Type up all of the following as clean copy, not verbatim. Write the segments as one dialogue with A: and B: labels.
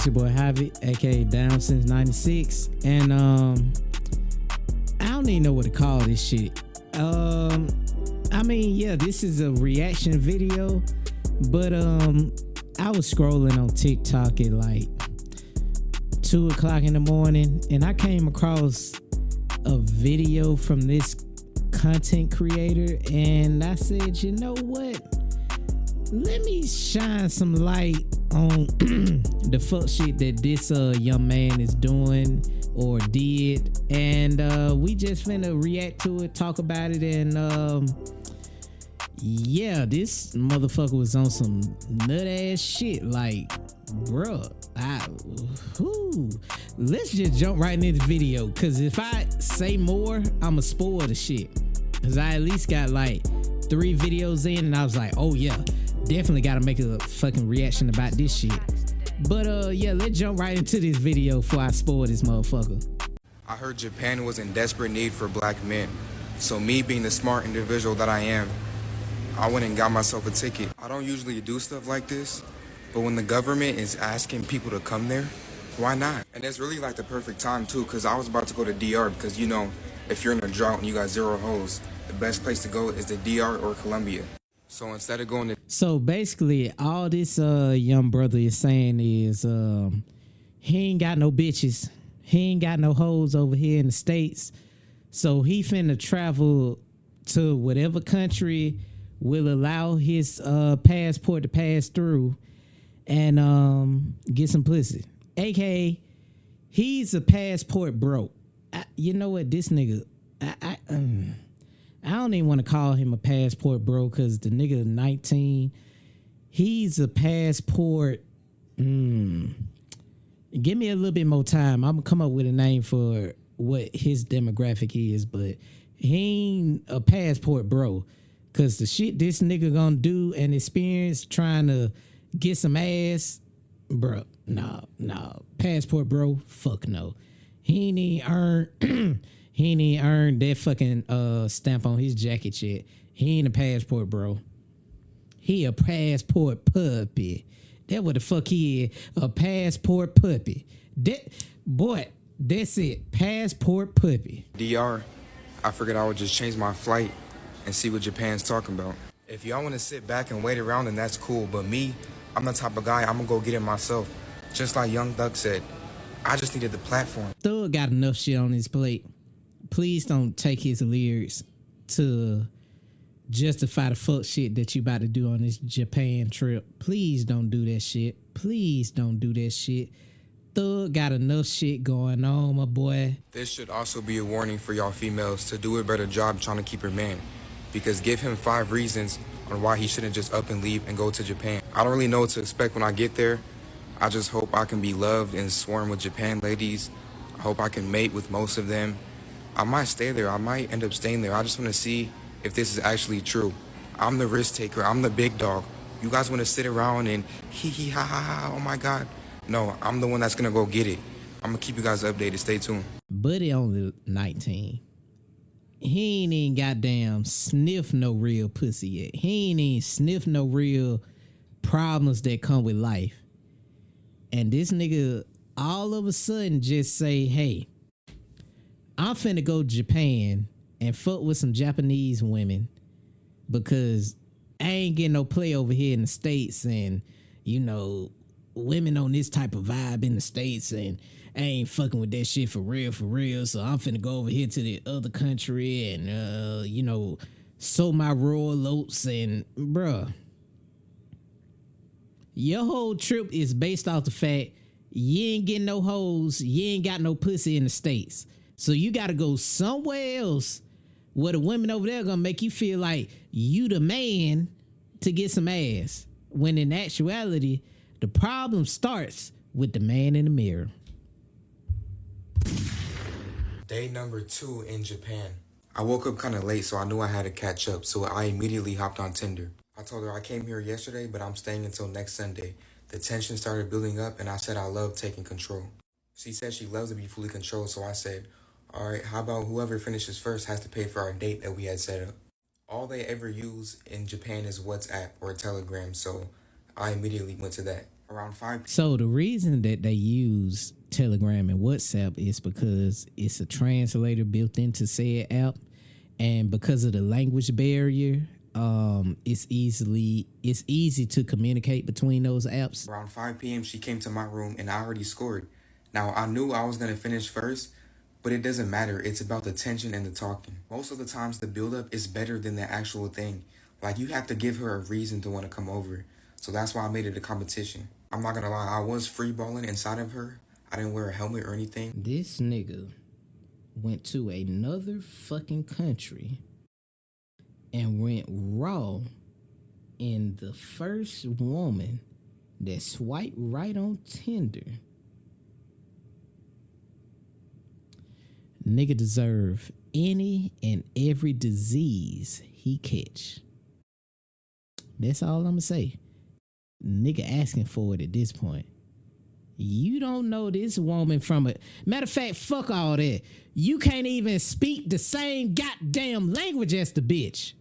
A: It's your boy Javi, aka Down Since '96, and I don't even know what to call this shit. I mean, yeah, this is a reaction video, but I was scrolling on TikTok at like 2 o'clock in the morning, and I came across a video from this content creator, and I said, you know what? Let me shine some light on the fuck shit that this young man is doing or did, and we just finna react to it, talk about it, and yeah, this motherfucker was on some nut ass shit. Like, bruh, let's just jump right into the video, cause if I say more, I'ma spoil the shit. Cause I at least got like 3 videos in, and I was like, oh yeah, definitely gotta make a fucking reaction about this shit. But yeah, let's jump right into this video before I spoil this motherfucker.
B: I heard Japan was in desperate need for black men. So me being the smart individual that I am, I went and got myself a ticket. I don't usually do stuff like this, but when the government is asking people to come there, why not? And it's really like the perfect time too, because I was about to go to DR, because you know, if you're in a drought and you got 0 hoes, the best place to go is the DR or Colombia. So instead of going to...
A: So basically, all this young brother is saying is he ain't got no bitches. He ain't got no hoes over here in the States. So he finna travel to whatever country will allow his passport to pass through and get some pussy. AKA, he's a passport broke. You know what? This nigga... I don't even want to call him a passport bro, because the nigga 19, he's a passport. Give me a little bit more time. I'm going to come up with a name for what his demographic is, but he ain't a passport bro, because the shit this nigga gonna do and experience trying to get some ass, bro, no. Passport bro, fuck no. He ain't even earned... He ain't even earned that fucking stamp on his jacket yet. He ain't a passport, bro. He a passport puppy. That what the fuck he is. A passport puppy. That's it. Passport puppy.
B: DR, I figured I would just change my flight and see what Japan's talking about. If y'all want to sit back and wait around, then that's cool. But me, I'm the type of guy, I'm going to go get it myself. Just like Young Thug said, I just needed the platform.
A: Thug got enough shit on his plate. Please don't take his lyrics to justify the fuck shit that you about to do on this Japan trip. Please don't do that shit. Please don't do that shit. Thug got enough shit going on, my boy.
B: This should also be a warning for y'all females to do a better job trying to keep your man. Because give him 5 reasons on why he shouldn't just up and leave and go to Japan. I don't really know what to expect when I get there. I just hope I can be loved and swarm with Japan ladies. I hope I can mate with most of them. I might stay there. I might end up staying there. I just want to see if this is actually true. I'm the risk taker. I'm the big dog. You guys want to sit around and hee ha ha ha, oh my God. No, I'm the one that's going to go get it. I'm going to keep you guys updated. Stay tuned.
A: Buddy only 19. He ain't even goddamn sniff no real pussy yet. He ain't even sniff no real problems that come with life. And this nigga all of a sudden just say, hey, I'm finna go to Japan and fuck with some Japanese women because I ain't getting no play over here in the States, and, you know, women on this type of vibe in the States, and I ain't fucking with that shit for real, so I'm finna go over here to the other country and, you know, sow my royal oats, and, bruh, your whole trip is based off the fact you ain't getting no hoes, you ain't got no pussy in the States. So you got to go somewhere else where the women over there gonna make you feel like you the man to get some ass. When in actuality, the problem starts with the man in the mirror.
B: Day number 2 in Japan. I woke up kind of late, so I knew I had to catch up, so I immediately hopped on Tinder. I told her I came here yesterday, but I'm staying until next Sunday. The tension started building up, and I said I love taking control. She said she loves to be fully controlled, so I said, all right, how about whoever finishes first has to pay for our date that we had set up? All they ever use in Japan is WhatsApp or Telegram, so I immediately went to that. Around 5
A: So the reason that they use Telegram and WhatsApp is because it's a translator built into said app, and because of the language barrier, it's easy to communicate between those apps.
B: Around 5 p.m., she came to my room and I already scored. Now, I knew I was going to finish first, but it doesn't matter. It's about the tension and the talking. Most of the times, the build-up is better than the actual thing. Like, you have to give her a reason to want to come over. So that's why I made it a competition. I'm not going to lie, I was free balling inside of her. I didn't wear a helmet or anything.
A: This nigga went to another fucking country and went raw in the first woman that swiped right on Tinder. Nigga deserve any and every disease he catch. That's all I'm gonna say. Nigga asking for it at this point. You don't know this woman from a... Matter of fact, fuck all that. You can't even speak the same goddamn language as the bitch.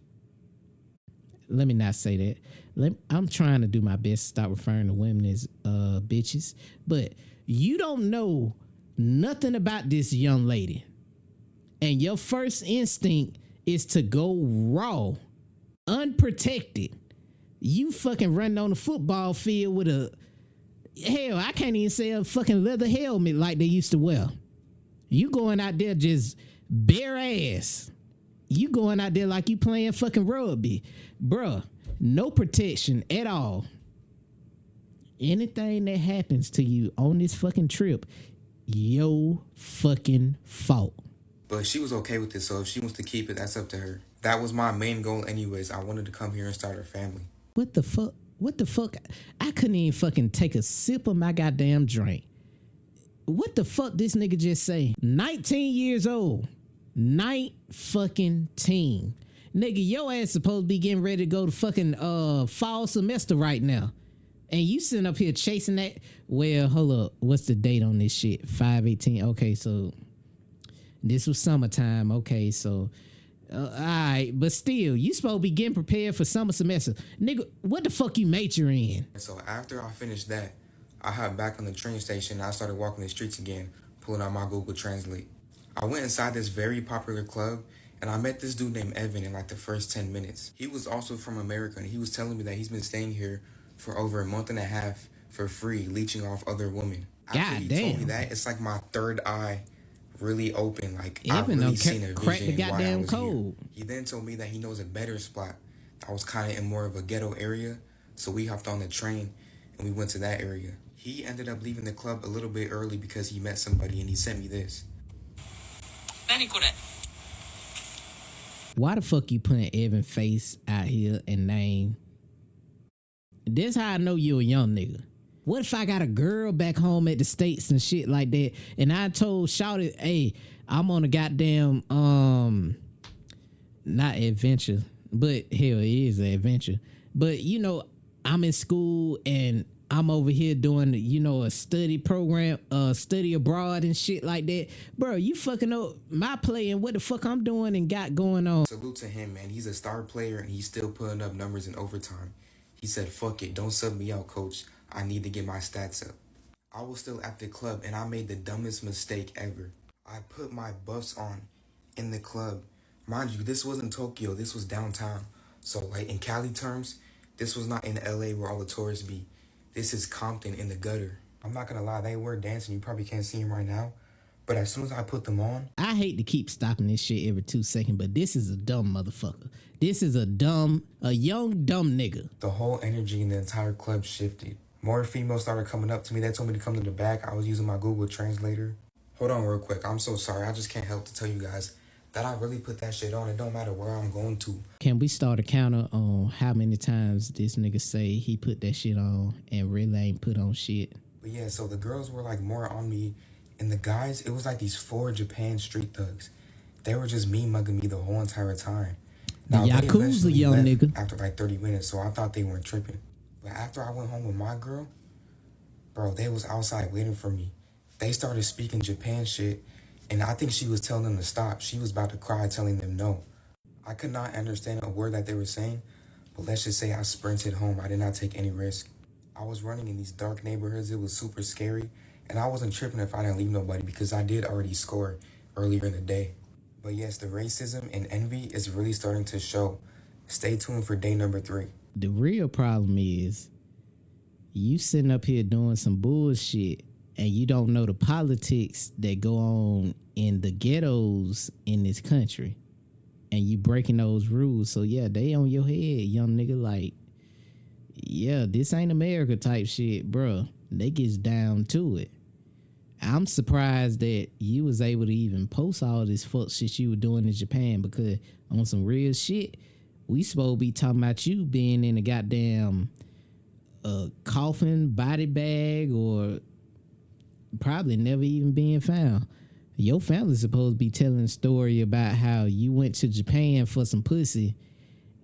A: Let me not say that. I'm trying to do my best to stop referring to women as bitches. But you don't know nothing about this young lady. And your first instinct is to go raw, unprotected. You fucking running on the football field with a... Hell, I can't even say a fucking leather helmet like they used to wear. You going out there just bare ass. You going out there like you playing fucking rugby. Bruh, no protection at all. Anything that happens to you on this fucking trip, your fucking fault.
B: But she was okay with it, so if she wants to keep it, that's up to her. That was my main goal anyways. I wanted to come here and start a family.
A: What the fuck? What the fuck? I couldn't even fucking take a sip of my goddamn drink. What the fuck this nigga just say? 19 years old. Fucking teen. Nigga, your ass supposed to be getting ready to go to fucking fall semester right now. And you sitting up here chasing that. Well, hold up. What's the date on this shit? 5/18. Okay, so this was summertime. Okay, so all right, but still, you supposed to be getting prepared for summer semester. Nigga, what the fuck you major in?
B: So after I finished that, I hopped back on the train station and I started walking the streets again, pulling out my Google Translate. I went inside this very popular club and I met this dude named Evan in like the first 10 minutes. He was also from America and he was telling me that he's been staying here for over a month and a half for free, leeching off other women. After he told me that, it's like my third eye really open, like I've really seen a vision why I was here. He then told me that he knows a better spot that was kind of in more of a ghetto area, so we hopped on the train and we went to that area. He ended up leaving the club a little bit early because he met somebody and he sent me this.
A: Why the fuck you putting Evan face out here and name? This how I know you a young nigga. What if I got a girl back home at the States and shit like that, and I told Shawty, hey, I'm on a goddamn, not adventure, but hell, it is an adventure. But, you know, I'm in school and I'm over here doing, you know, a study program, study abroad and shit like that. Bro, you fucking know my play and what the fuck I'm doing and got going on.
B: Salute to him, man. He's a star player and he's still putting up numbers in overtime. He said, fuck it, don't sub me out, coach. I need to get my stats up. I was still at the club and I made the dumbest mistake ever. I put my buffs on in the club. Mind you, this wasn't Tokyo, this was downtown. So like in Cali terms, this was not in LA where all the tourists be. This is Compton in the gutter. I'm not gonna lie, they were dancing, you probably can't see them right now. But as soon as I put them on...
A: I hate to keep stopping this shit every 2 seconds, but this is a dumb motherfucker. This is a young dumb nigga.
B: The whole energy in the entire club shifted. More females started coming up to me. They told me to come to the back. I was using my Google Translator. Hold on real quick. I'm so sorry. I just can't help to tell you guys that I really put that shit on. It don't matter where I'm going to.
A: Can we start a counter on how many times this nigga say he put that shit on and really ain't put on shit?
B: But yeah, so the girls were like more on me. And the guys, it was like these 4 Japan street thugs. They were just me mugging me the whole entire time. Now,
A: Yakuza, young nigga.
B: After like 30 minutes, so I thought they weren't tripping. But after I went home with my girl, bro, they was outside waiting for me. They started speaking Japan shit, and I think she was telling them to stop. She was about to cry, telling them no. I could not understand a word that they were saying, but let's just say I sprinted home. I did not take any risk. I was running in these dark neighborhoods. It was super scary. And I wasn't tripping if I didn't leave nobody because I did already score earlier in the day. But yes, the racism and envy is really starting to show. Stay tuned for day number 3.
A: The real problem is you sitting up here doing some bullshit and you don't know the politics that go on in the ghettos in this country. And you breaking those rules. So yeah, they on your head, young nigga. Like, yeah, this ain't America type shit, bruh. They gets down to it. I'm surprised that you was able to even post all this fuck shit you were doing in Japan, because on some real shit, we supposed to be talking about you being in a goddamn coffin, body bag, or probably never even being found. Your family's supposed to be telling a story about how you went to Japan for some pussy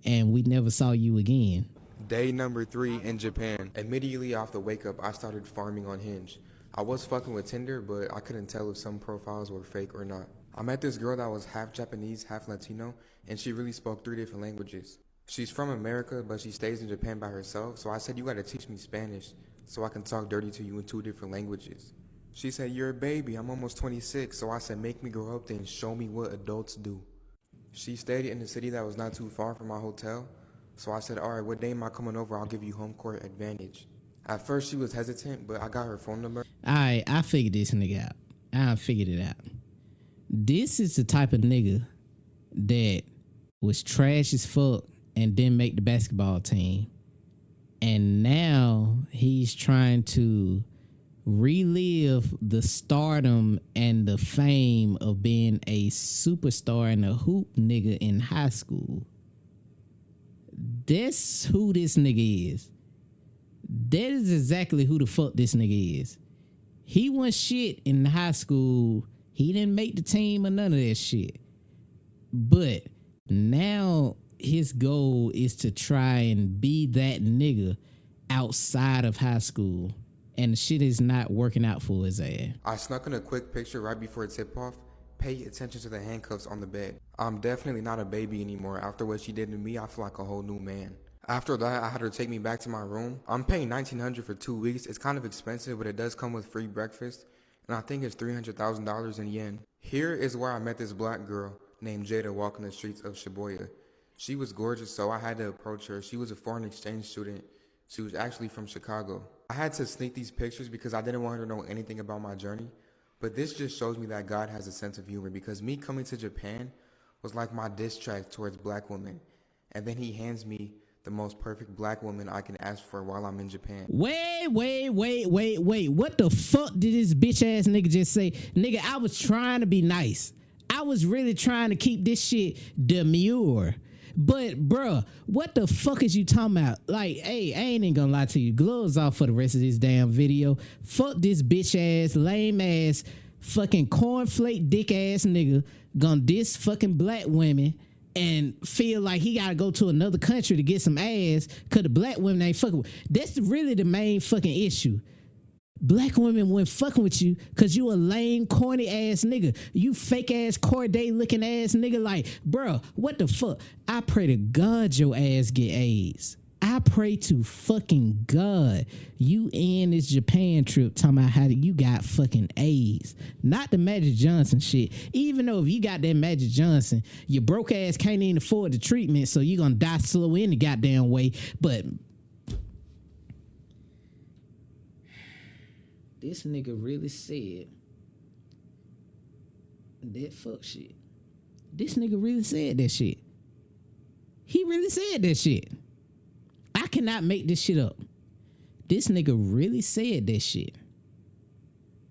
A: and we never saw you again.
B: Day number 3 in Japan. Immediately after wake up, I started farming on Hinge. I was fucking with Tinder, but I couldn't tell if some profiles were fake or not. I met this girl that was half Japanese, half Latino, and she really spoke 3 different languages. She's from America, but she stays in Japan by herself, so I said, you gotta teach me Spanish so I can talk dirty to you in 2 different languages. She said, you're a baby, I'm almost 26, so I said, make me grow up then, show me what adults do. She stayed in a city that was not too far from my hotel, so I said, alright, what day am I coming over? I'll give you home court advantage. At first she was hesitant, but I got her phone number.
A: Alright, I figured this nigga out. I figured it out. This is the type of nigga that was trash as fuck and didn't make the basketball team. And now he's trying to relive the stardom and the fame of being a superstar and a hoop nigga in high school. That's who this nigga is. That is exactly who the fuck this nigga is. He wasn't shit in high school. He didn't make the team or none of that shit. But now his goal is to try and be that nigga outside of high school. And the shit is not working out for his ass.
B: I snuck in a quick picture right before tip-off. Pay attention to the handcuffs on the bed. I'm definitely not a baby anymore. After what she did to me, I feel like a whole new man. After that, I had her take me back to my room. I'm paying $1,900 for 2 weeks. It's kind of expensive, but it does come with free breakfast. And I think it's $300,000 in yen. Here is where I met this black girl named Jada walking the streets of Shibuya. She was gorgeous, so I had to approach her. She was a foreign exchange student. She was actually from Chicago. I had to sneak these pictures because I didn't want her to know anything about my journey. But this just shows me that God has a sense of humor, because me coming to Japan was like my diss track towards black women. And then he hands me the most perfect black woman I can ask for while I'm in Japan.
A: Wait. What the fuck did this bitch ass nigga just say? Nigga, I was trying to be nice. I was really trying to keep this shit demure. But, bruh, what the fuck is you talking about? Like, hey, I ain't even gonna lie to you. Gloves off for the rest of this damn video. Fuck this bitch ass, lame ass, fucking cornflake dick ass nigga gonna diss fucking black women and feel like he gotta go to another country to get some ass because the black women ain't fucking with. That's really the main fucking issue. Black women weren't fucking with you because you a lame, corny ass nigga. You fake ass Corday looking ass nigga. Like, bro, what the fuck? I pray to God your ass get AIDS. I pray to fucking God you end this Japan trip talking about how you got fucking AIDS. Not the Magic Johnson shit. Even though if you got that Magic Johnson, your broke ass can't even afford the treatment, so you gonna die slow in the goddamn way. But this nigga really said that fuck shit. This nigga really said that shit. He really said that shit. I cannot make this shit up. This nigga really said that shit.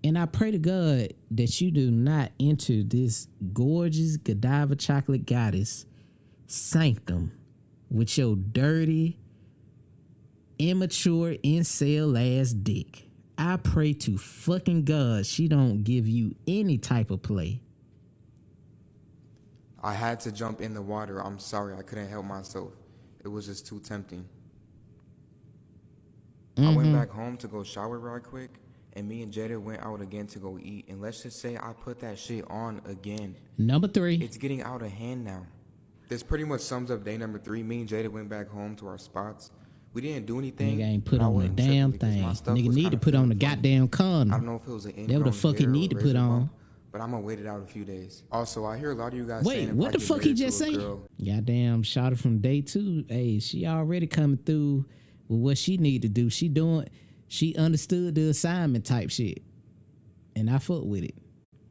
A: And I pray to God that you do not enter this gorgeous Godiva chocolate goddess sanctum with your dirty, immature, incel ass dick. I pray to fucking God she don't give you any type of play.
B: I had to jump in the water. I'm sorry, I couldn't help myself. It was just too tempting. I went back home to go shower right quick, and me and Jada went out again to go eat. And let's just say I put that shit on again.
A: Number 3.
B: It's getting out of hand now. This pretty much sums up day number 3. Me and Jada went back home to our spots. We didn't do anything.
A: Nigga ain't put
B: but I
A: on a
B: wasn't
A: damn
B: tripping because
A: thing.
B: my stuff
A: Nigga
B: was
A: need to
B: kinda
A: put on
B: feeling
A: the
B: funny.
A: goddamn
B: I
A: condom.
B: don't know if it was an
A: That what the fuck he need to put on.
B: But I'm gonna wait it out a few days. Also, I hear a lot of you guys saying
A: Wait,
B: if
A: what
B: I
A: the
B: get
A: fuck he
B: married to
A: just
B: a
A: say?
B: girl-
A: Goddamn, shot her from day 2. Hey, she already coming through with what she need to do. She understood the assignment type shit. And I fuck with it.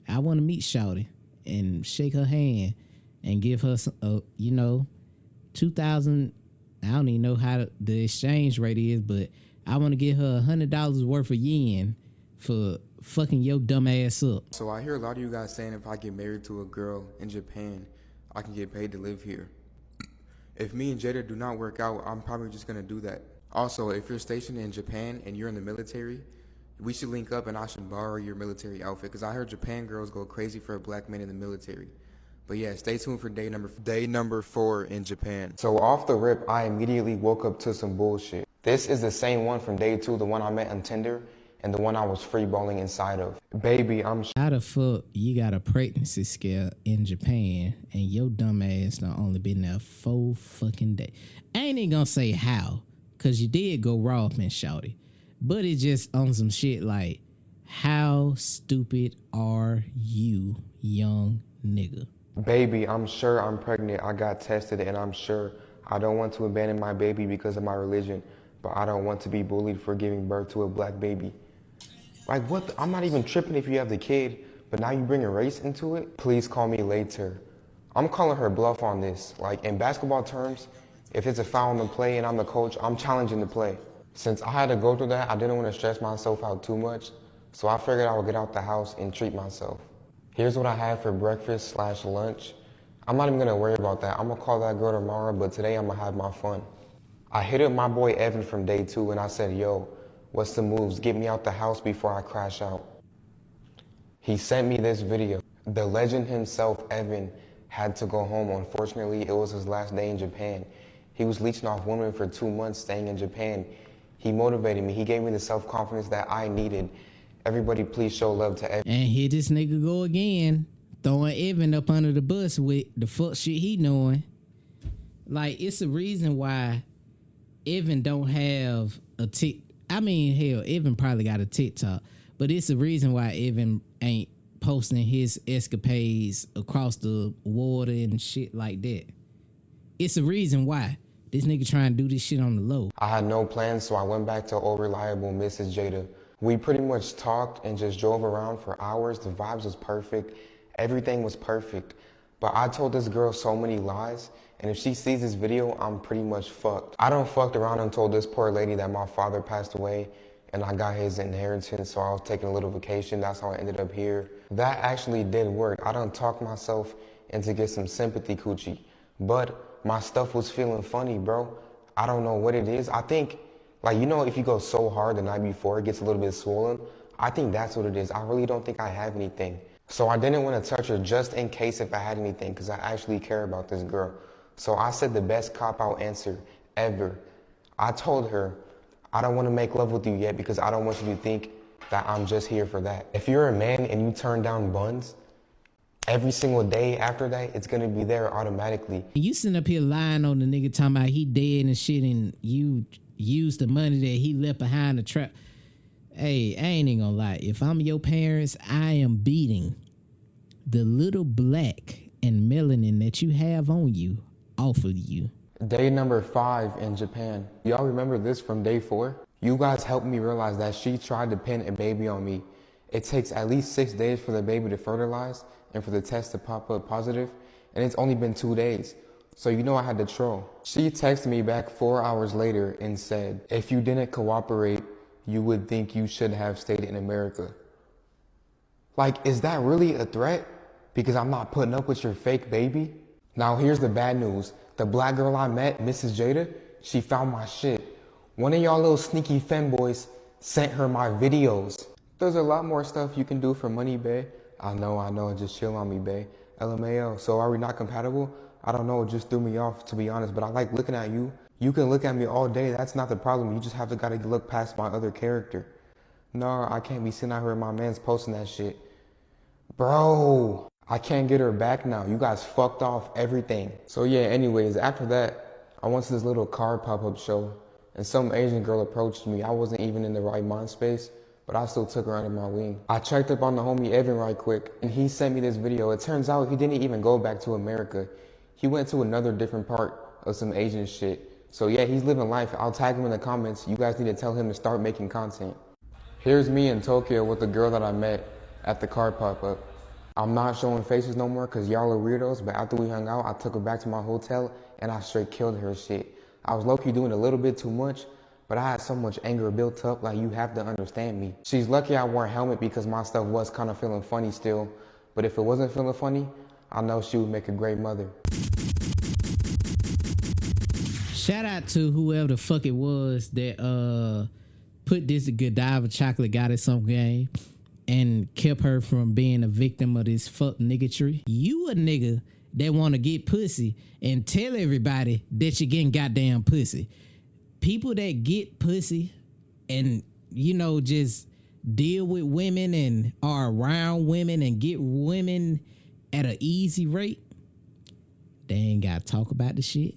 A: I want to meet Shawty and shake her hand and give her some, 2,000. I don't even know how the exchange rate is, but I want to give her $100 worth of yen for fucking your dumb ass up.
B: So I hear a lot of you guys saying if I get married to a girl in Japan, I can get paid to live here. If me and Jada do not work out, I'm probably just gonna do that. Also, if you're stationed in Japan and you're in the military, we should link up and I should borrow your military outfit because I heard Japan girls go crazy for a black man in the military. But yeah, stay tuned for day number 4 in Japan. So off the rip, I immediately woke up to some bullshit. This is the same one from day 2, the one I met on Tinder, and the one I was free balling inside of. Baby, I'm
A: How the fuck you got a pregnancy scare in Japan and your dumb ass done only been there 4 fucking days? I ain't even gonna say how, cause you did go raw up and shouty. But it's just on some shit like, how stupid are you, young nigga?
B: Baby, I'm sure I'm pregnant. I got tested and I'm sure I don't want to abandon my baby because of my religion, but I don't want to be bullied for giving birth to a black baby. Like what? I'm not even tripping if you have the kid, but now you bring a race into it? Please call me later. I'm calling her bluff on this. Like in basketball terms, if it's a foul in the play and I'm the coach, I'm challenging the play. Since I had to go through that, I didn't want to stress myself out too much, so I figured I would get out the house and treat myself. Here's what I had for breakfast/lunch. I'm not even gonna worry about that. I'm gonna call that girl tomorrow, but today I'm gonna have my fun. I hit up my boy Evan from day 2 and I said, yo, what's the moves? Get me out the house before I crash out. He sent me this video. The legend himself, Evan, had to go home. Unfortunately, it was his last day in Japan. He was leeching off women for 2 months staying in Japan. He motivated me. He gave me the self-confidence that I needed. Everybody please show love to Evan.
A: And here this nigga go again, throwing Evan up under the bus with the fuck shit he knowing. Like, it's a reason why Evan don't have a hell, Evan probably got a TikTok, but it's a reason why Evan ain't posting his escapades across the water and shit like that. It's a reason why. This nigga trying to do this shit on the low.
B: I had no plans, so I went back to old reliable Mrs. Jada. We pretty much talked and just drove around for hours. The vibes was perfect. Everything was perfect. But I told this girl so many lies, and if she sees this video, I'm pretty much fucked. I done fucked around and told this poor lady that my father passed away and I got his inheritance, so I was taking a little vacation. That's how I ended up here. That actually did work. I done talked myself into get some sympathy coochie. But my stuff was feeling funny, bro. I don't know what it is. I think, like, you know, if you go so hard the night before, it gets a little bit swollen. I think that's what it is. I really don't think I have anything. So I didn't want to touch her just in case if I had anything, because I actually care about this girl. So I said the best cop-out answer ever. I told her, I don't want to make love with you yet because I don't want you to think that I'm just here for that. If you're a man and you turn down buns, every single day after that, it's going to be there automatically.
A: You sitting up here lying on the nigga talking about he dead and shit and you use the money that he left behind the trap. Hey, I ain't even gonna lie. If I'm your parents, I am beating the little black and melanin that you have on you off of you.
B: Day number 5 in Japan. Y'all remember this from day 4? You guys helped me realize that she tried to pin a baby on me. It takes at least 6 days for the baby to fertilize and for the test to pop up positive, and it's only been 2 days. So you know I had to troll. She texted me back 4 hours later and said, if you didn't cooperate, you would think you should have stayed in America. Like, is that really a threat? Because I'm not putting up with your fake baby? Now here's the bad news. The black girl I met, Mrs. Jada, she found my shit. One of y'all little sneaky femboys sent her my videos. There's a lot more stuff you can do for money, bae. I know, just chill on me, bae. LMAO, so are we not compatible? I don't know, it just threw me off, to be honest, but I like looking at you. You can look at me all day, that's not the problem. You just have to gotta look past my other character. No, I can't be sitting out here and my man's posting that shit. Bro, I can't get her back now. You guys fucked off everything. So yeah, anyways, after that, I went to this little car pop-up show and some Asian girl approached me. I wasn't even in the right mind space, but I still took her under my wing. I checked up on the homie Evan right quick, and he sent me this video. It turns out he didn't even go back to America. He went to another different part of some Asian shit. So yeah, he's living life. I'll tag him in the comments. You guys need to tell him to start making content. Here's me in Tokyo with the girl that I met at the car pop-up. I'm not showing faces no more because y'all are weirdos, but after we hung out, I took her back to my hotel and I straight killed her shit. I was low-key doing a little bit too much, but I had so much anger built up, like you have to understand me. She's lucky I wore a helmet because my stuff was kind of feeling funny still, but if it wasn't feeling funny, I know she would make a great mother.
A: Shout out to whoever the fuck it was that put this Godiva chocolate goddess on game and kept her from being a victim of this fuck niggatry. You a nigga that want to get pussy and tell everybody that you're getting goddamn pussy. People that get pussy and, you know, just deal with women and are around women and get women at an easy rate, they ain't got to talk about the shit.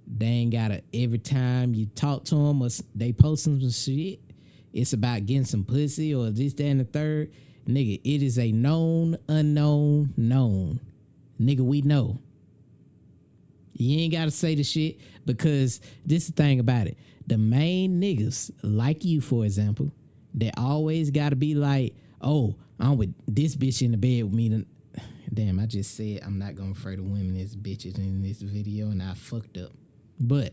A: They ain't got to, every time you talk to them or they post some shit, it's about getting some pussy or this, that, and the third. Nigga, it is a known, unknown, known. Nigga, we know. You ain't got to say the shit because this is the thing about it. The main niggas, like you, for example, they always got to be like, oh, I'm with this bitch in the bed with me. Damn, I just said I'm not going to refer to women as bitches in this video and I fucked up. But,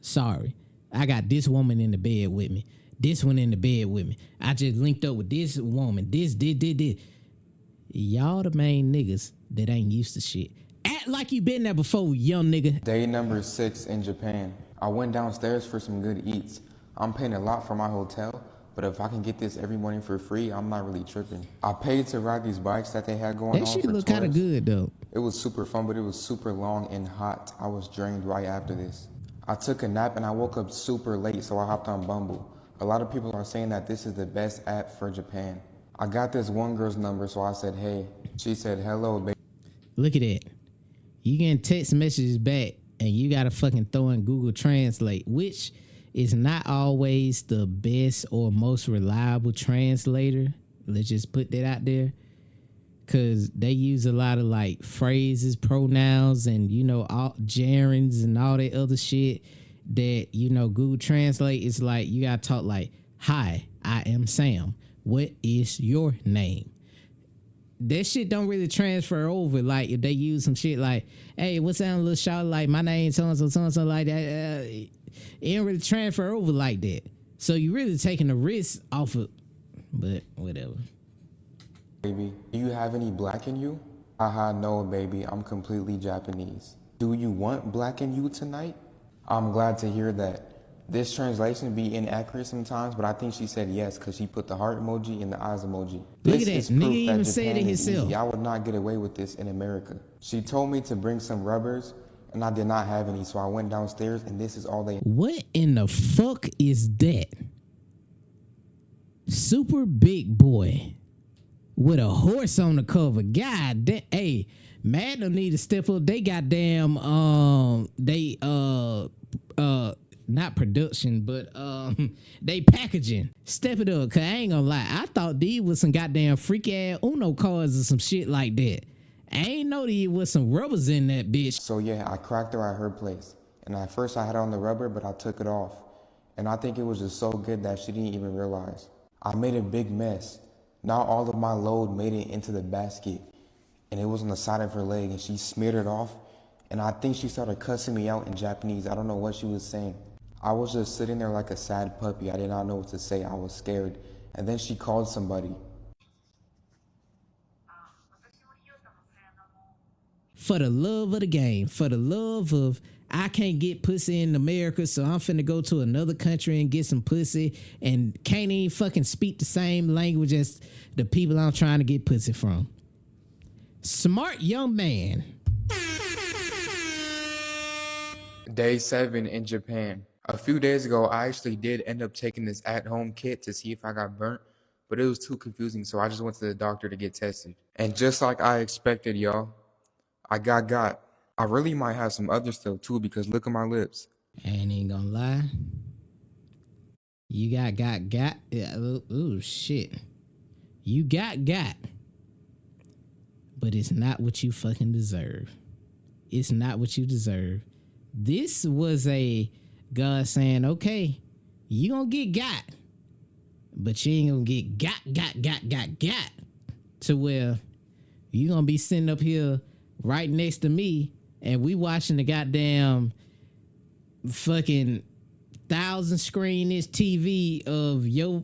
A: sorry, I got this woman in the bed with me. This one in the bed with me. I just linked up with this woman. This. Y'all the main niggas that ain't used to shit. Act like you been there before, young nigga.
B: Day number 6 in Japan. I went downstairs for some good eats. I'm paying a lot for my hotel, but if I can get this every morning for free, I'm not really tripping. I paid to ride these bikes that they had going on.
A: That shit
B: for
A: look kind of good though.
B: It was super fun, but it was super long and hot. I was drained right after this. I took a nap and I woke up super late, so I hopped on Bumble. A lot of people are saying that this is the best app for Japan. I got this one girl's number, so I said, hey. She said, hello, baby.
A: Look at that. You getting text messages back and you got to fucking throw in Google Translate, which is not always the best or most reliable translator. Let's just put that out there. Because they use a lot of like phrases, pronouns, and, you know, all gerunds and all that other shit that, you know, Google Translate is like, you got to talk like, hi, I am Sam. What is your name? That shit don't really transfer over. Like if they use some shit like, hey, what's that little shout like my name so like that, it ain't really transfer over like that. So you really taking a risk off of, but whatever.
B: Baby, do you have any black in you? Haha, no, baby, I'm completely Japanese. Do you want black in you tonight? I'm glad to hear that. This translation be inaccurate sometimes, but I think she said yes because she put the heart emoji and the eyes emoji.
A: Look at that. Nigga even said it himself.
B: I would not get away with this in America. She told me to bring some rubbers, and I did not have any, so I went downstairs, and this is all they...
A: What in the fuck is that? Super big boy with a horse on the cover. God damn. Hey, Madden need to step up. They goddamn, not production, but they packaging. Step it up, cause I ain't gonna lie. I thought these was some goddamn freak ass Uno cards or some shit like that. I ain't know these was some rubbers in that bitch.
B: So yeah, I cracked her at her place. And at first I had on the rubber, but I took it off. And I think it was just so good that she didn't even realize. I made a big mess. Now all of my load made it into the basket. And it was on the side of her leg, and she smeared it off. And I think she started cussing me out in Japanese. I don't know what she was saying. I was just sitting there like a sad puppy. I did not know what to say. I was scared. And then she called somebody.
A: For the love of the game, for the love of, I can't get pussy in America, so I'm finna go to another country and get some pussy and can't even fucking speak the same language as the people I'm trying to get pussy from. Smart young man.
B: Day 7 in Japan. A few days ago, I actually did end up taking this at-home kit to see if I got burnt, but it was too confusing, so I just went to the doctor to get tested. And just like I expected, y'all, I got. I really might have some other stuff too, because look at my lips.
A: I ain't even gonna lie. You got. Yeah, ooh, shit. You got. But it's not what you fucking deserve. It's not what you deserve. This was a God saying, okay, you gonna get got, but you ain't gonna get got. To where you gonna be sitting up here right next to me and we watching the goddamn fucking 1,000 screen inch TV of your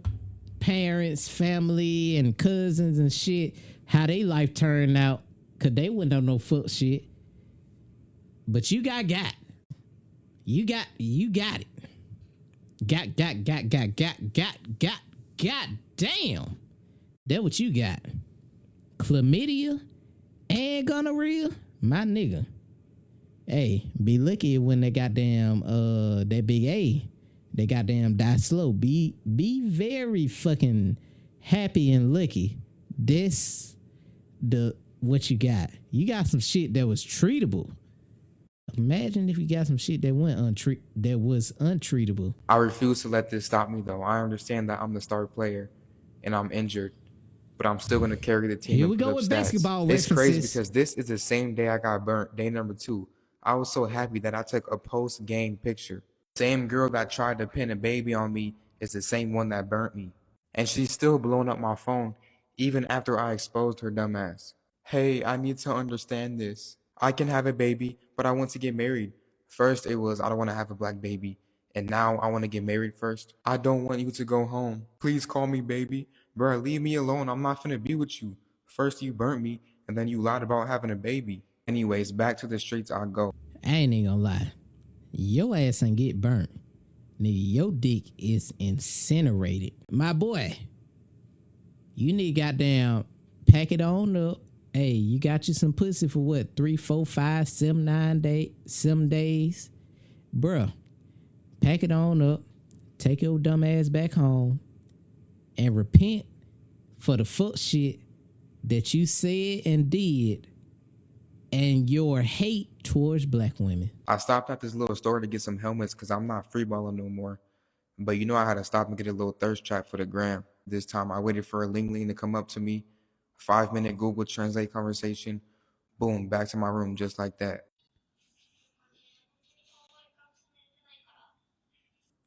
A: parents, family, and cousins and shit, how they life turned out, cause they wouldn't know no fuck shit. But you got. You got it. Got. God damn. That what you got. Chlamydia and gonorrhea? My nigga. Hey, be lucky when they goddamn that big A, they goddamn die slow. Be very fucking happy and lucky. This the what you got. You got some shit that was treatable. Imagine if you got some shit that was untreatable.
B: I refuse to let this stop me, though. I understand that I'm the star player and I'm injured, but I'm still going to carry the team.
A: Here
B: and
A: we
B: put
A: go
B: up
A: with
B: stats.
A: basketball
B: It's
A: references.
B: crazy because this is the same day I got burnt, day number 2. I was so happy that I took a post-game picture. Same girl that tried to pin a baby on me is the same one that burnt me. And she's still blowing up my phone, even after I exposed her dumb ass. Hey, I need to understand this. I can have a baby, but I want to get married. First it was I don't want to have a black baby, and now I want to get married first. I don't want you to go home. Please call me baby. Bruh, leave me alone. I'm not finna be with you. First you burnt me, and then you lied about having a baby. Anyways, back to the streets I go.
A: I ain't even gonna lie. Your ass ain't get burnt. Nigga, your dick is incinerated. My boy, you need goddamn pack it on up. Hey, you got you some pussy for what? 3, 4, 5, 7, 9 days? Bruh, pack it on up. Take your dumb ass back home and repent for the fuck shit that you said and did and your hate towards black women.
B: I stopped at this little store to get some helmets because I'm not freeballing no more. But you know I had to stop and get a little thirst trap for the gram. This time I waited for a Ling Ling to come up to me. 5-minute Google Translate conversation. Boom, back to my room just like that.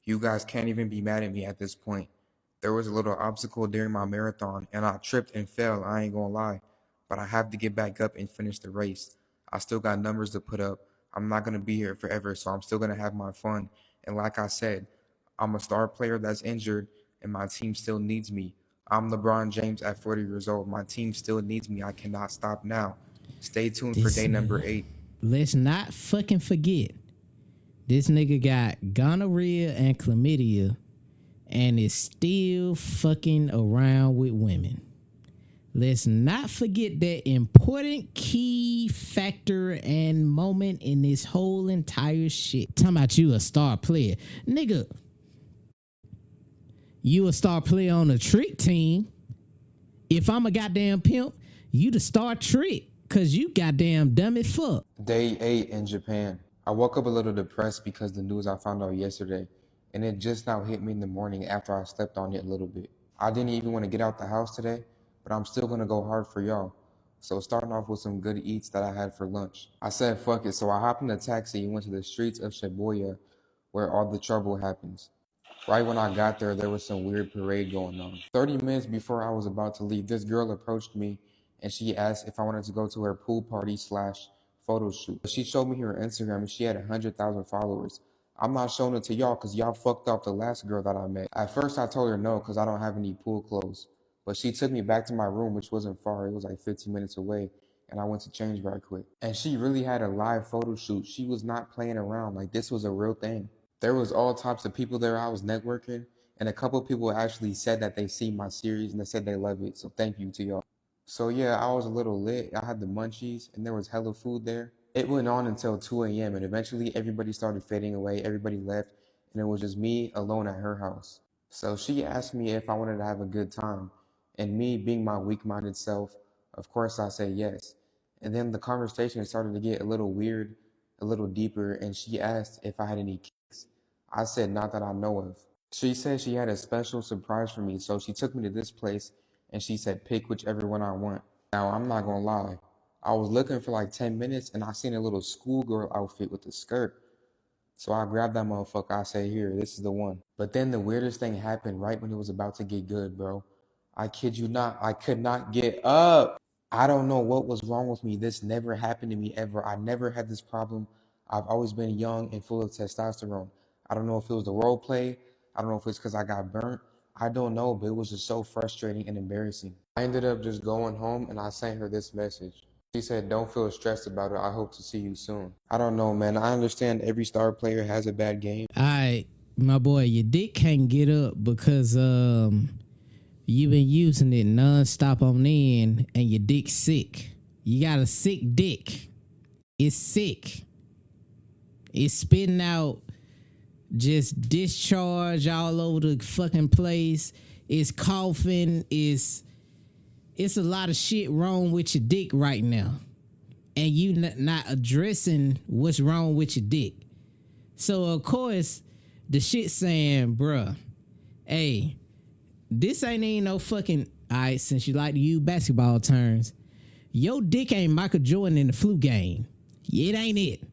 B: You guys can't even be mad at me at this point. There was a little obstacle during my marathon and I tripped and fell, I ain't gonna lie. But I have to get back up and finish the race. I still got numbers to put up. I'm not gonna be here forever, so I'm still gonna have my fun. And like I said, I'm a star player that's injured and my team still needs me. I'm LeBron James at 40 years old. My team still needs me. I cannot stop now. Stay tuned for day number 8.
A: Let's not fucking forget. This nigga got gonorrhea and chlamydia and is still fucking around with women. Let's not forget that important key factor and moment in this whole entire shit. Talking about you a star player. Nigga, you a star player on a trick team. If I'm a goddamn pimp, you the star trick because you goddamn dumb as fuck.
B: Day 8 in Japan. I woke up a little depressed because the news I found out yesterday, and it just now hit me in the morning after I slept on it a little bit. I didn't even want to get out the house today, but I'm still going to go hard for y'all. So starting off with some good eats that I had for lunch. I said fuck it, so I hopped in a taxi and went to the streets of Shibuya where all the trouble happens. Right when I got there, there was some weird parade going on. 30 minutes before I was about to leave, this girl approached me and she asked if I wanted to go to her pool party / photo shoot. She showed me her Instagram and she had 100,000 followers. I'm not showing it to y'all because y'all fucked up the last girl that I met. At first I told her no because I don't have any pool clothes. But she took me back to my room, which wasn't far. It was like 15 minutes away. And I went to change right quick. And she really had a live photo shoot. She was not playing around. Like this was a real thing. There was all types of people there. I was networking. And a couple of people actually said that they see my series and they said they love it. So thank you to y'all. So yeah, I was a little lit. I had the munchies and there was hella food there. It went on until 2 a.m. and eventually everybody started fading away. Everybody left and it was just me alone at her house. So she asked me if I wanted to have a good time. And me being my weak-minded self, of course I said yes. And then the conversation started to get a little weird, a little deeper, and she asked if I had any kicks. I said, not that I know of. She said she had a special surprise for me, so she took me to this place and she said, pick whichever one I want. Now, I'm not gonna lie. I was looking for like 10 minutes and I seen a little schoolgirl outfit with a skirt. So I grabbed that motherfucker. I said, here, this is the one. But then the weirdest thing happened right when it was about to get good, bro. I kid you not. I could not get up. I don't know what was wrong with me. This never happened to me ever. I never had this problem. I've always been young and full of testosterone. I don't know if it was the role play. I don't know if it's because I got burnt. I don't know, but it was just so frustrating and embarrassing. I ended up just going home and I sent her this message. She said, don't feel stressed about it. I hope to see you soon. I don't know, man. I understand every star player has a bad game.
A: All right, my boy, your dick can't get up because you've been using it nonstop on end and your dick's sick. You got a sick dick. It's sick. It's spitting out just discharge all over the fucking place. It's coughing. It's a lot of shit wrong with your dick right now. And you not addressing what's wrong with your dick. So, of course, the shit saying, bruh, hey, this ain't even no fucking, all right, since you like to use basketball terms, your dick ain't Michael Jordan in the flu game. It ain't it.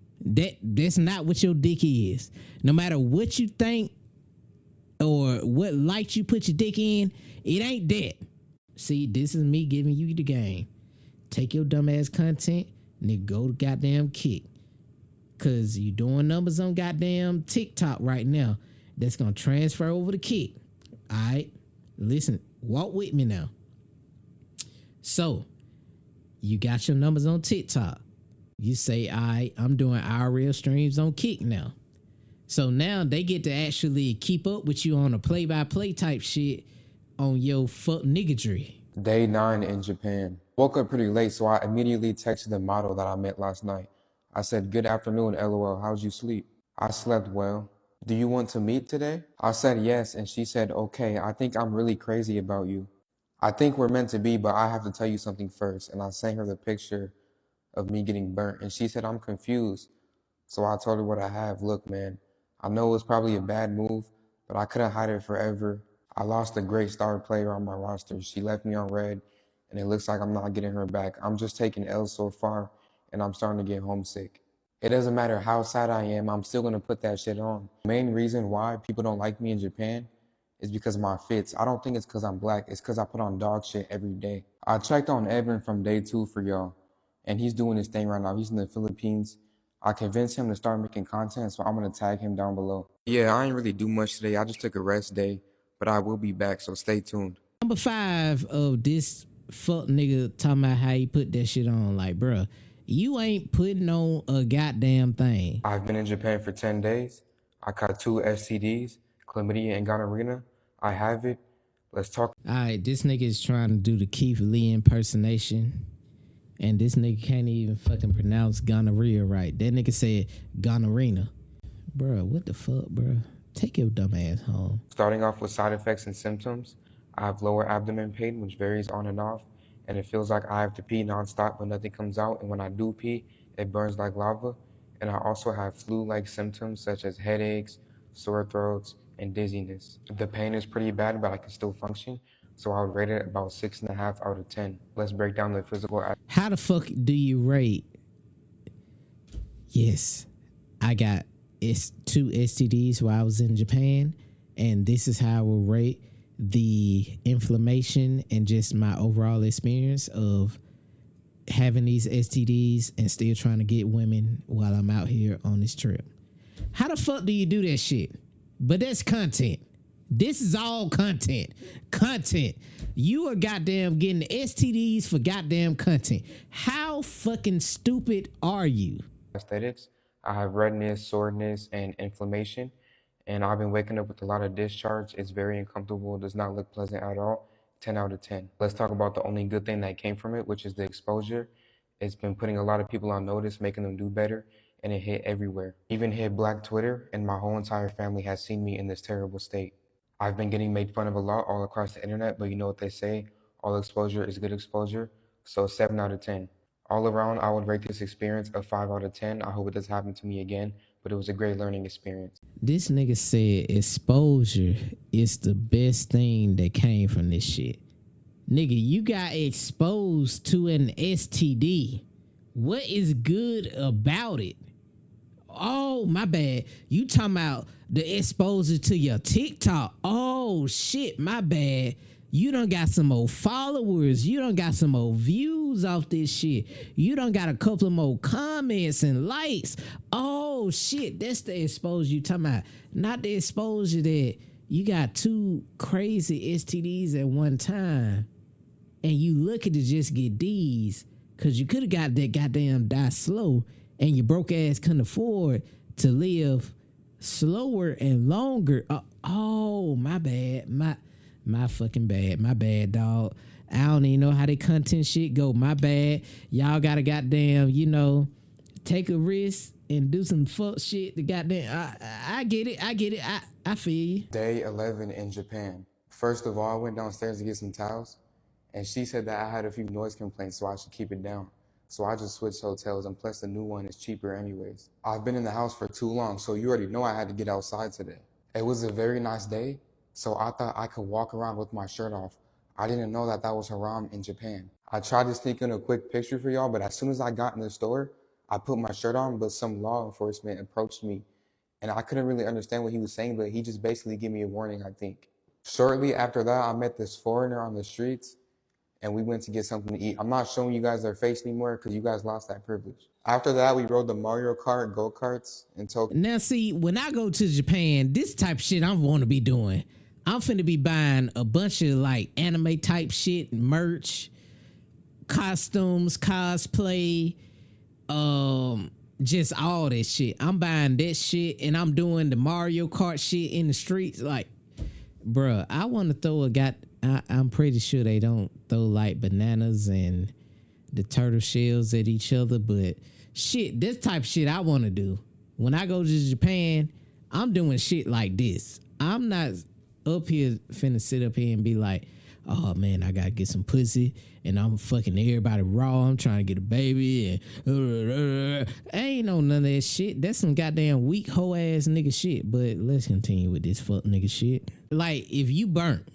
A: That's not what your dick is. No matter what you think or what light you put your dick in, it ain't that. See, this is me giving you the game. Take your dumbass content, nigga, go to goddamn Kick. Cause you doing numbers on goddamn TikTok right now. That's gonna transfer over to Kick. Alright? Listen, walk with me now. So, you got your numbers on TikTok. You say, alright, I'm doing IRL streams on Kick now. So now they get to actually keep up with you on a play-by-play type shit on your fuck niggadry.
B: Day 9 in Japan. Woke up pretty late, so I immediately texted the model that I met last night. I said, good afternoon, LOL. How'd you sleep? I slept well. Do you want to meet today? I said yes, and she said, okay, I think I'm really crazy about you. I think we're meant to be, but I have to tell you something first. And I sent her the picture of me getting burnt, and she said, I'm confused. So I told her what I have. Look, man, I know it was probably a bad move, but I couldn't hide it forever. I lost a great star player on my roster. She left me on red, and it looks like I'm not getting her back. I'm just taking L's so far, and I'm starting to get homesick. It doesn't matter how sad I am, I'm still gonna put that shit on. The main reason why people don't like me in Japan is because of my fits. I don't think it's because I'm black, it's because I put on dog shit every day. I checked on Evan from day 2 for y'all, and he's doing his thing right now. He's in the Philippines. I convinced him to start making content, so I'm gonna tag him down below. Yeah, I ain't really do much today. I just took a rest day, but I will be back, so stay tuned.
A: Number 5 of this fuck nigga talking about how he put that shit on. Like, bruh, you ain't putting on a goddamn thing.
B: I've been in Japan for 10 days. I caught 2 STDs, chlamydia and gonorrhea. I have it. Let's talk.
A: All right, this nigga is trying to do the Keith Lee impersonation, and this nigga can't even fucking pronounce gonorrhea right. That nigga said gonorrhea. Bruh, what the fuck, bruh? Take your dumb ass home.
B: Starting off with side effects and symptoms, I have lower abdomen pain, which varies on and off, and it feels like I have to pee nonstop, but nothing comes out, and when I do pee, it burns like lava. And I also have flu-like symptoms such as headaches, sore throats, and dizziness. The pain is pretty bad, but I can still function, so I would rate it about 6.5 out of 10. Let's break down the physical.
A: How the fuck do you rate? Yes, I got 2 STDs while I was in Japan, and this is how I will rate the inflammation and just my overall experience of having these STDs and still trying to get women while I'm out here on this trip. How the fuck do you do that shit? But that's content. This is all content. Content. You are goddamn getting the STDs for goddamn content. How fucking stupid are you?
B: Aesthetics. I have redness, soreness, and inflammation, and I've been waking up with a lot of discharge. It's very uncomfortable. It does not look pleasant at all. 10 out of 10. Let's talk about the only good thing that came from it, which is the exposure. It's been putting a lot of people on notice, making them do better, and it hit everywhere. Even hit Black Twitter, and my whole entire family has seen me in this terrible state. I've been getting made fun of a lot all across the internet, but you know what they say, all exposure is good exposure, so 7 out of 10. All around, I would rate this experience a 5 out of 10. I hope it doesn't happen to me again, but it was a great learning experience.
A: This nigga said exposure is the best thing that came from this shit. Nigga, you got exposed to an STD. What is good about it? Oh, my bad. You talking about the exposure to your TikTok. Oh, shit, my bad. You done got some more followers. You done got some more views off this shit. You done got a couple of more comments and likes. Oh, shit, that's the exposure you talking about. Not the exposure that you got 2 crazy STDs at one time and you looking to just get these because you could have got that goddamn die slow and your broke ass couldn't afford to live slower and longer. Oh, my bad. My fucking bad. My bad, dog. I don't even know how they content shit go. My bad. Y'all gotta goddamn, take a risk and do some fuck shit to goddamn. I get it. I feel you.
B: Day 11 in Japan. First of all, I went downstairs to get some towels, and she said that I had a few noise complaints, so I should keep it down. So I just switched hotels, and plus the new one is cheaper anyways. I've been in the house for too long, so you already know I had to get outside today. It was a very nice day, so I thought I could walk around with my shirt off. I didn't know that was haram in Japan. I tried to sneak in a quick picture for y'all, but as soon as I got in the store, I put my shirt on, but some law enforcement approached me, and I couldn't really understand what he was saying, but he just basically gave me a warning, I think. Shortly after that, I met this foreigner on the streets, and we went to get something to eat. I'm not showing you guys their face anymore because you guys lost that privilege. After that, we rode the Mario Kart go-karts in Tokyo.
A: Now, see, when I go to Japan, this type of shit I'm want to be doing. I'm finna be buying a bunch of like anime type shit, merch, costumes, cosplay, just all that shit. I'm buying that shit and I'm doing the Mario Kart shit in the streets. Like, bruh, I want to throw I'm pretty sure they don't throw like bananas and the turtle shells at each other, but shit, this type of shit I want to do. When I go to Japan, I'm doing shit like this. I'm not up here finna sit up here and be like, oh man, I gotta get some pussy and I'm fucking everybody raw. I'm trying to get a baby and I ain't know none of that shit. That's some goddamn weak hoe ass nigga shit. But let's continue with this fuck nigga shit. Like, if you burnt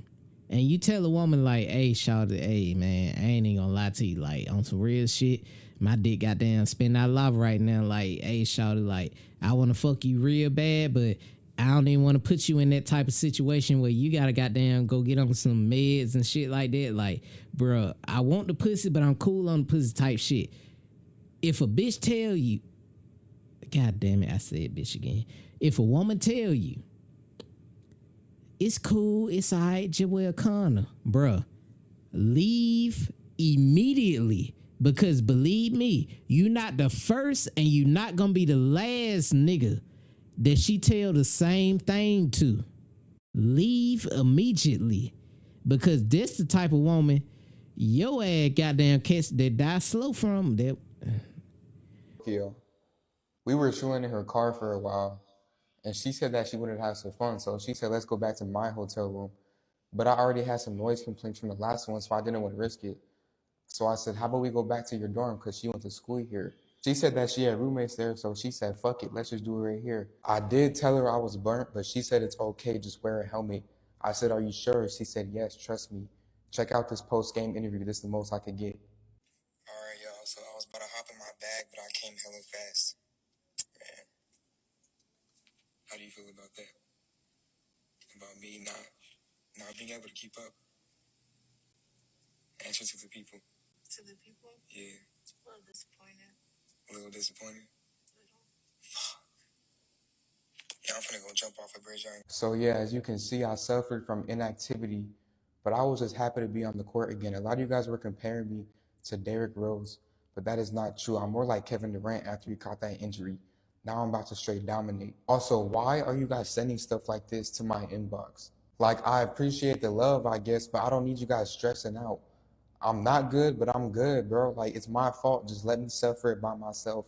A: and you tell a woman like, hey, shawty, hey man, I ain't even gonna lie to you, like on some real shit, my dick goddamn spin out lava right now. Like, hey, shawty, like I wanna fuck you real bad, but I don't even want to put you in that type of situation where you gotta goddamn go get on some meds and shit like that. Like, bruh, I want the pussy, but I'm cool on the pussy type shit. If a bitch tell you, god damn it, I said bitch again. If a woman tell you, it's cool, it's all right, Joel Connor, bruh, leave immediately. Because believe me, you not the first and you not gonna be the last nigga that she tell the same thing to. Leave immediately. Because this the type of woman your ass goddamn catch that die slow from. That.
B: Tokyo. We were chilling in her car for a while, and she said that she wanted to have some fun, so she said, let's go back to my hotel room. But I already had some noise complaints from the last one, so I didn't want to risk it. So I said, how about we go back to your dorm, because she went to school here. She said that she had roommates there, so she said, fuck it, let's just do it right here. I did tell her I was burnt, but she said it's okay, just wear a helmet. I said, are you sure? She said, yes, trust me. Check out this post-game interview. This is the most I could get. All right, y'all, so I was about to hop in my bag, but I came hella fast. Man, how do you feel about that? About me not being able to keep up? Answer to the people.
C: To the people?
B: Yeah.
C: A little disappointed.
B: A little disappointed? Fuck. Yeah, I'm finna go jump off a bridge. So yeah, as you can see, I suffered from inactivity, but I was just happy to be on the court again. A lot of you guys were comparing me to Derrick Rose, but that is not true. I'm more like Kevin Durant after he caught that injury. Now I'm about to straight dominate. Also, why are you guys sending stuff like this to my inbox? Like, I appreciate the love, I guess, but I don't need you guys stressing out. I'm not good, but I'm good, bro. Like, it's my fault. Just let me suffer it by myself.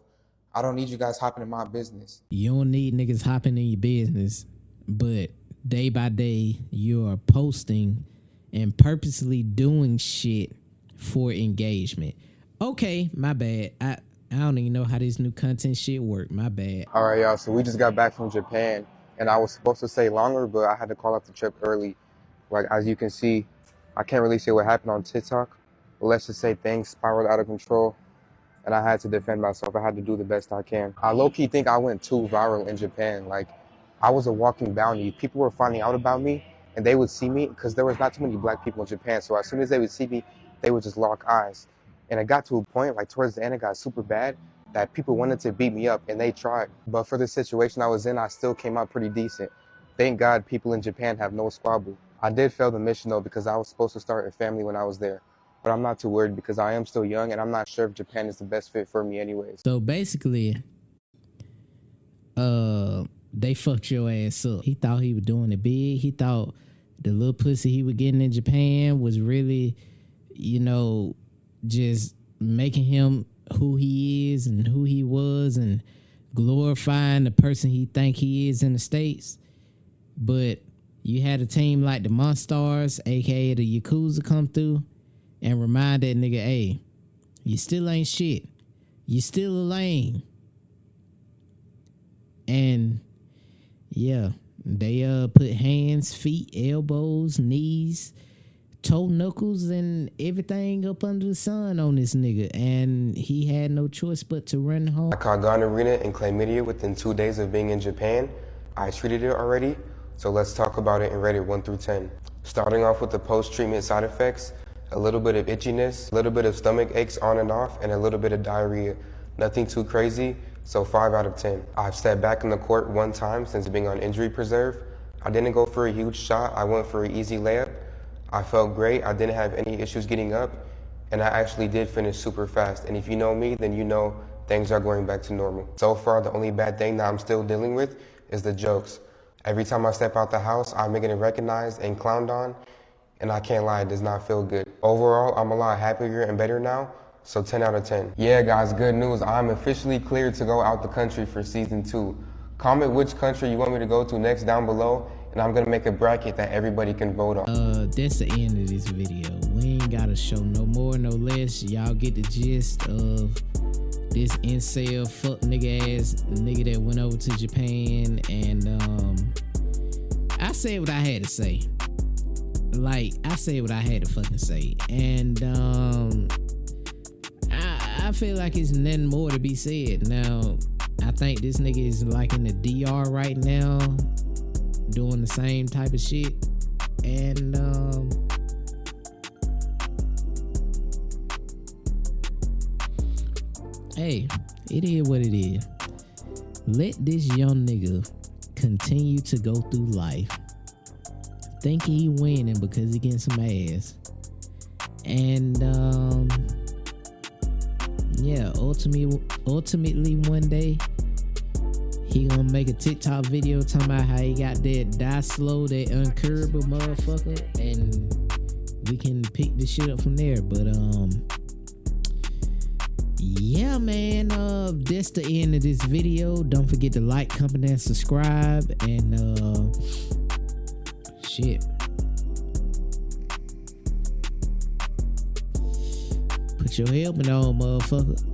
B: I don't need you guys hopping in my business.
A: You don't need niggas hopping in your business, but day by day, you're posting and purposely doing shit for engagement. Okay, my bad. I don't even know how this new content shit work. My bad.
B: All right, y'all. So we just got back from Japan, and I was supposed to stay longer, but I had to call off the trip early. Like, as you can see, I can't really say what happened on TikTok, but let's just say things spiraled out of control, and I had to defend myself. I had to do the best I can. I low-key think I went too viral in Japan. Like, I was a walking bounty. People were finding out about me, and they would see me, because there was not too many black people in Japan, so as soon as they would see me, they would just lock eyes. And it got to a point, like towards the end, it got super bad that people wanted to beat me up, and they tried. But for the situation I was in, I still came out pretty decent. Thank God people in Japan have no squabble. I did fail the mission though, because I was supposed to start a family when I was there. But I'm not too worried because I am still young, and I'm not sure if Japan is the best fit for me anyways.
A: So basically, they fucked your ass up. He thought he was doing it big. He thought the little pussy he was getting in Japan was really, just making him who he is and who he was and glorifying the person he think he is in the States. But you had a team like the Monstars, aka the Yakuza, come through and remind that nigga, hey, you still ain't shit. You still a lame. And yeah, they put hands, feet, elbows, knees, toe knuckles, and everything up under the sun on this nigga, and he had no choice but to run home.
B: I caught gonorrhea and chlamydia within 2 days of being in Japan. I treated it already, so let's talk about it and rate it 1 through 10. Starting off with the post-treatment side effects, a little bit of itchiness, a little bit of stomach aches on and off, and a little bit of diarrhea. Nothing too crazy, so 5 out of 10. I've sat back in the court 1 time since being on injury preserve. I didn't go for a huge shot, I went for an easy layup. I felt great, I didn't have any issues getting up, and I actually did finish super fast. And if you know me, then you know things are going back to normal. So far, the only bad thing that I'm still dealing with is the jokes. Every time I step out the house, I'm getting recognized and clowned on, and I can't lie, it does not feel good. Overall, I'm a lot happier and better now, so 10 out of 10. Yeah guys, good news, I'm officially cleared to go out the country for season 2. Comment which country you want me to go to next down below, and I'm gonna make a bracket that everybody can vote on.
A: That's the end of this video. We ain't gotta show no more, no less. Y'all get the gist of this incel fuck nigga ass nigga that went over to Japan, and I said what I had to say. Like, I said what I had to fucking say, and I feel like it's nothing more to be said. Now, I think this nigga is like in the DR right now, doing the same type of shit, and hey, it is what it is. Let this young nigga continue to go through life, think he winning because he getting some ass, and yeah, ultimately one day he gonna make a TikTok video talking about how he got that die slow, that uncurable motherfucker, and we can pick this shit up from there. But yeah, man, that's the end of this video. Don't forget to like, comment, and subscribe, and shit. Put your helmet on, motherfucker.